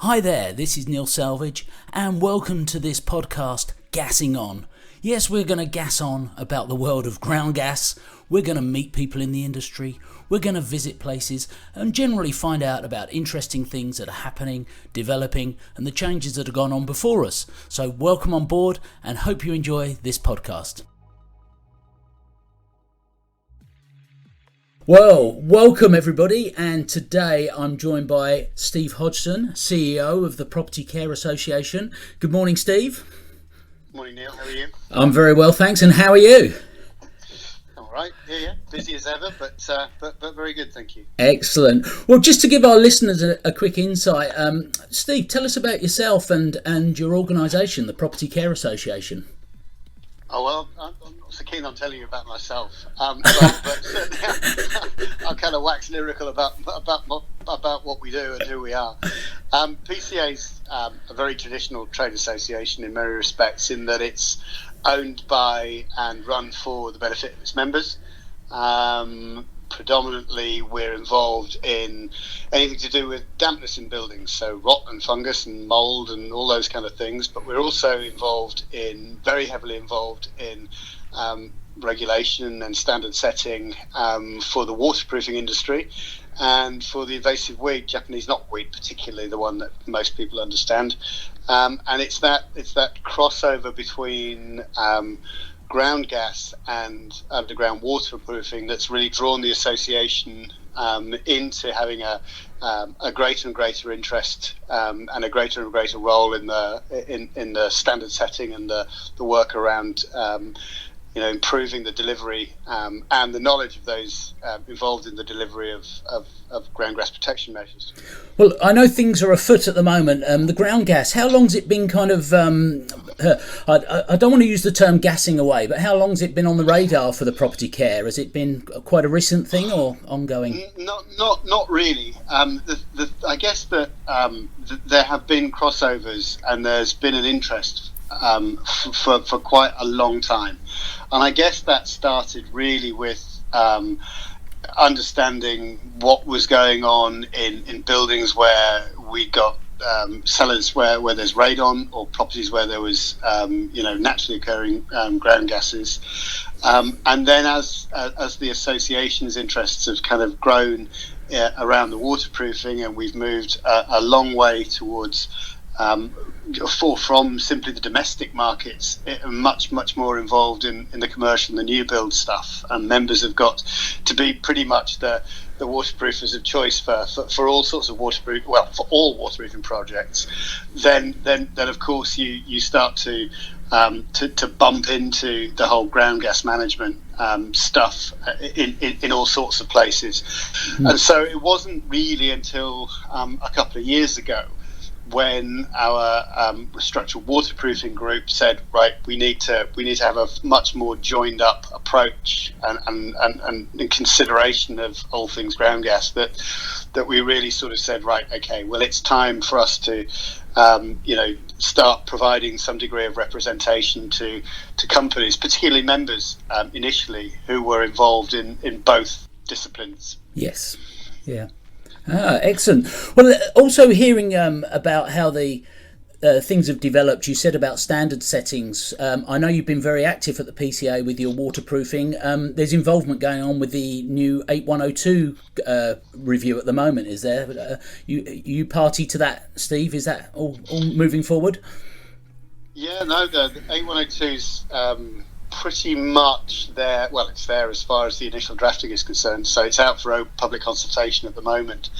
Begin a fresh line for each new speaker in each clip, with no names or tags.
Hi there, this is Neil Salvage, and welcome to this podcast, Gassing On. Yes, we're going to gas on about the world of ground gas. We're going to meet people in the industry. We're going to visit places and generally find out about interesting things that are happening, developing, and the changes that have gone on before us. So welcome on board and hope you enjoy this podcast. Well, welcome everybody, and today I'm joined by Steve Hodgson, CEO of the Property Care Association. Good morning, Steve.
Morning, Neil. How are you?
I'm very well, thanks. And how are you?
All right. Yeah. Busy as ever, but very good, thank you.
Excellent. Well, just to give our listeners a quick insight, Steve, tell us about yourself and your organisation, the Property Care Association.
Oh, well, I'm not so keen on telling you about myself, but certainly I'll kind of wax lyrical about what we do and who we are. PCA is a very traditional trade association in many respects, in that it's owned by and run for the benefit of its members. Predominantly, we're involved in anything to do with dampness in buildings, so rot and fungus and mould and all those kind of things. But we're also very heavily involved in regulation and standard setting for the waterproofing industry and for the invasive weed, Japanese knotweed particularly, the one that most people understand. And it's that crossover between ground gas and underground waterproofing that's really drawn the association into having a greater and greater interest and a greater and greater role in the standard setting and the work around improving the delivery and the knowledge of those involved in the delivery of ground gas protection measures.
Well, I know things are afoot at the moment. The ground gas, how long's it been kind of, I don't want to use the term gassing away, but how long's it been on the radar for the property care? Has it been quite a recent thing or ongoing?
Not really. I guess that there have been crossovers and there's been an interest for quite a long time. And I guess that started really with understanding what was going on in buildings where we got cellars where there's radon, or properties where there was naturally occurring ground gases. And then as the association's interests have kind of grown around the waterproofing, and we've moved a long way towards from simply the domestic markets, much more involved in the commercial and the new build stuff, and members have got to be pretty much the waterproofers of choice for all sorts of for all waterproofing projects. Then of course you start to bump into the whole ground gas management stuff in all sorts of places. And so it wasn't really until a couple of years ago when our structural waterproofing group said, right, we need to have a much more joined up approach and consideration of all things ground gas, that we really sort of said, right, okay, well, it's time for us to start providing some degree of representation to companies, particularly members initially, who were involved in both disciplines.
Yes, yeah. Excellent. Well, also hearing about how the things have developed, you said about standard settings. I know you've been very active at the PCA with your waterproofing. There's involvement going on with the new 8102 review at the moment, is there? You party to that, Steve? Is that all moving forward?
Yeah, no, the 8102's pretty much there. Well, it's there as far as the initial drafting is concerned, so it's out for public consultation at the moment.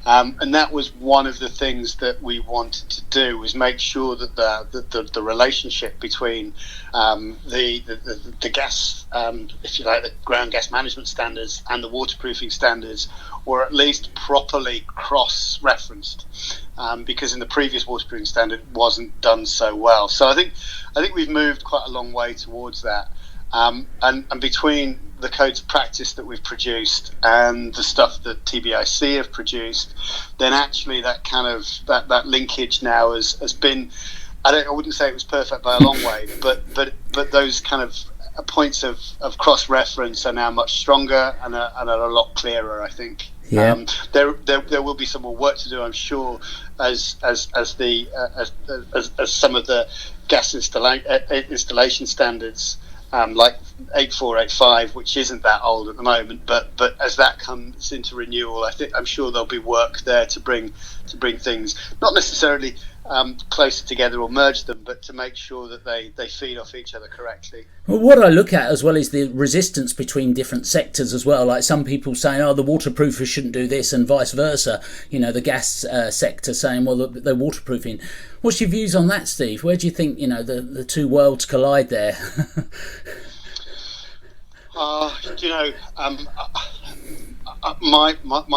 And that was one of the things that we wanted to do, was make sure that the relationship between the gas, if you like, the ground gas management standards and the waterproofing standards were at least properly cross-referenced, because in the previous waterproofing standard it wasn't done so well. So I think we've moved quite a long way towards that. And between the codes of practice that we've produced and the stuff that TBIC have produced, then actually that kind of that linkage now has been, I wouldn't say it was perfect by a long way, but those kind of points of cross reference are now much stronger and are a lot clearer, I think.
Yeah.
There will be some more work to do, I'm sure, as some of the gas installation standards, like 8485, which isn't that old at the moment, but as that comes into renewal, I'm sure there'll be work there to bring things not necessarily closer together or merge them, but to make sure that they feed off each other correctly.
Well, what I look at as well is the resistance between different sectors as well. Like some people saying, "Oh, the waterproofers shouldn't do this," and vice versa. The gas sector saying, "Well, they're waterproofing." What's your views on that, Steve? Where do you think the two worlds collide there?
My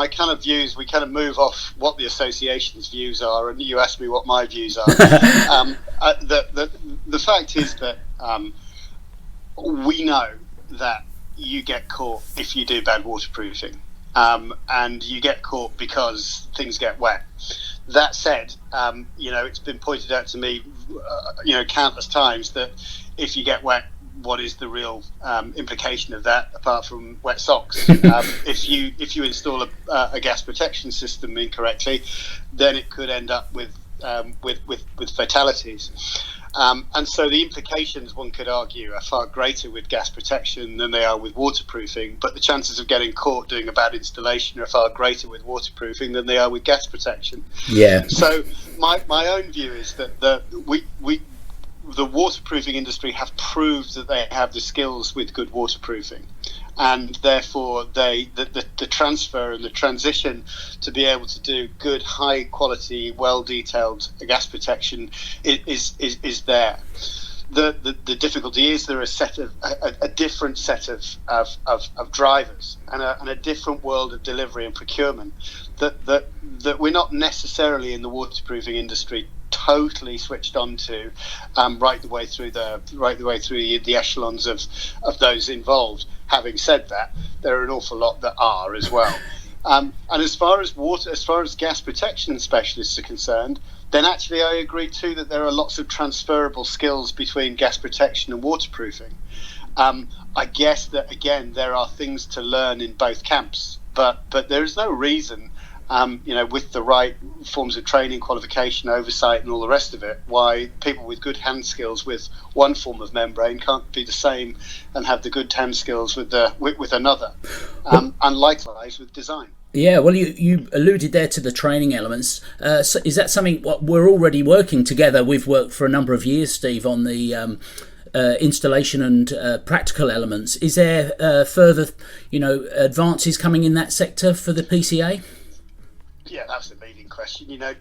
kind of views, we kind of move off what the association's views are, and you asked me what my views are. The fact is that we know that you get caught if you do bad waterproofing, and you get caught because things get wet. That said, it's been pointed out to me, countless times that if you get wet, what is the real implication of that apart from wet socks? If you install a gas protection system incorrectly, then it could end up with fatalities. And so the implications, one could argue, are far greater with gas protection than they are with waterproofing, but the chances of getting caught doing a bad installation are far greater with waterproofing than they are with gas protection.
Yeah.
So my own view is that the waterproofing industry have proved that they have the skills with good waterproofing, and therefore the transfer and the transition to be able to do good, high quality, well detailed gas protection is there. The difficulty is there are a different set of drivers and a different world of delivery and procurement that we're not necessarily in the waterproofing industry totally switched on to right the way through the echelons of those involved. Having said that, there are an awful lot that are as well. And as far as gas protection specialists are concerned, then actually I agree too that there are lots of transferable skills between gas protection and waterproofing. I guess that again there are things to learn in both camps, but there is no reason, with the right forms of training, qualification, oversight, and all the rest of it, why people with good hand skills with one form of membrane can't be the same and have the good hand skills with another, and likewise with design.
Yeah, well, you alluded there to the training elements. So is that something we're already working together? We've worked for a number of years, Steve, on the installation and practical elements. Is there further, advances coming in that sector for the PCA?
Yeah, that's a leading question. You know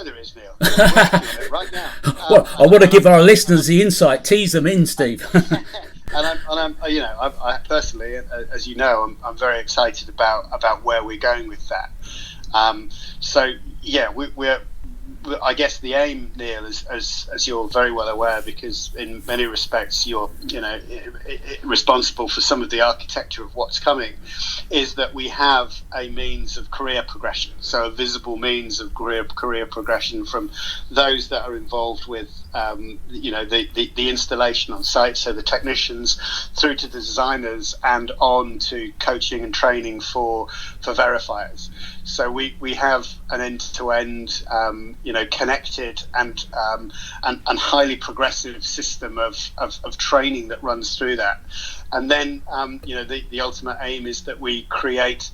there is, Neil. We're working on it right now.
Well, I want to give our listeners the insight. Tease them in, Steve.
And I personally, as you know, I'm very excited about where we're going with that. So yeah, we're. I guess the aim, Neil, as you're very well aware, because in many respects you're responsible for some of the architecture of what's coming, is that we have a means of career progression, so a visible means of career progression from those that are involved with the installation on site, so the technicians, through to the designers and on to coaching and training for verifiers. So we have an end-to-end, connected and highly progressive system of training that runs through that. And then, the ultimate aim is that we create,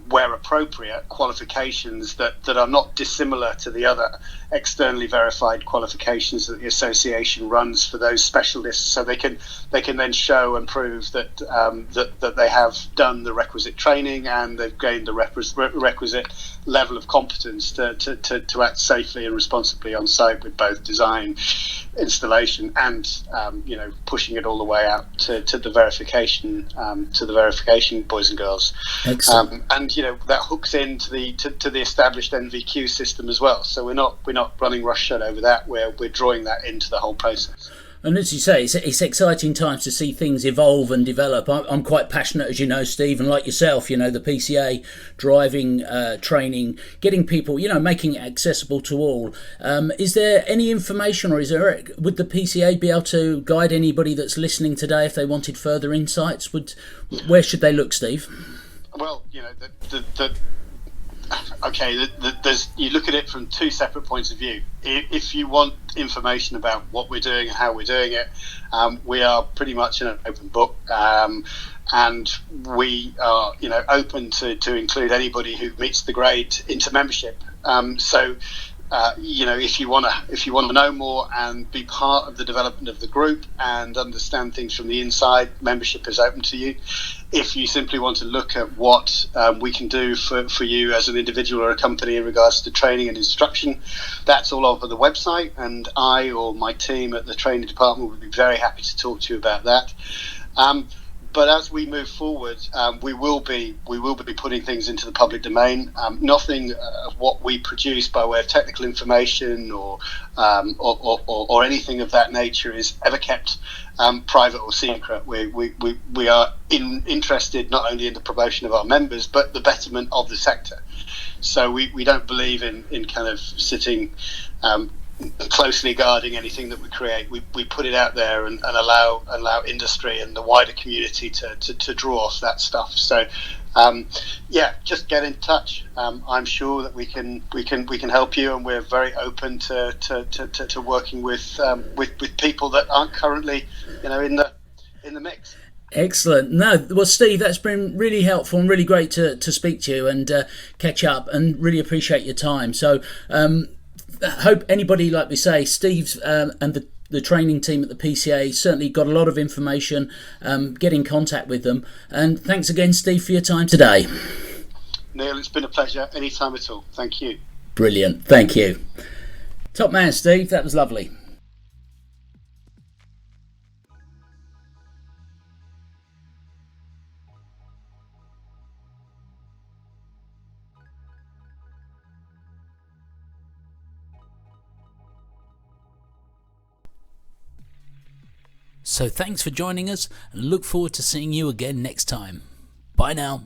where appropriate, qualifications that are not dissimilar to the other externally verified qualifications that the association runs for those specialists, so they can then show and prove that that they have done the requisite training and they've gained the requisite level of competence to act safely and responsibly on site with both design, installation, and pushing it all the way out to the verification boys and girls.
Excellent.
And that hooks into the established NVQ system as well. So we're not running roughshod over that. We're drawing that into the whole process.
And as you say, it's exciting times to see things evolve and develop. I'm quite passionate, as you know, Steve, and like yourself, the PCA driving training, getting people, making it accessible to all. Is there any information, or would the PCA be able to guide anybody that's listening today if they wanted further insights? Where should they look, Steve?
Well, there's you look at it from two separate points of view. If you want information about what we're doing and how we're doing it, we are pretty much an open book, and we are open to include anybody who meets the grade into membership. If you want to know more and be part of the development of the group and understand things from the inside, membership is open to you. If you simply want to look at what we can do for you as an individual or a company in regards to training and instruction, that's all over the website, and I or my team at the training department would be very happy to talk to you about that. But as we move forward, we will be putting things into the public domain. Nothing of what we produce by way of technical information or anything of that nature is ever kept private or secret. We are interested not only in the promotion of our members but the betterment of the sector. So we don't believe in kind of sitting closely guarding anything that we create. We put it out there and allow industry and the wider community to draw off that stuff. So just get in touch. I'm sure that we can help you, and we're very open to working with people that aren't currently in the mix.
Excellent. No, well, Steve, that's been really helpful and really great to speak to you and catch up, and really appreciate your time. So hope anybody, like we say, Steve's and the training team at the PCA certainly got a lot of information. Get in contact with them. And thanks again, Steve, for your time today.
Neil, it's been a pleasure. Anytime at all. Thank you.
Brilliant. Thank you. Top man, Steve. That was lovely. So thanks for joining us, and look forward to seeing you again next time. Bye now.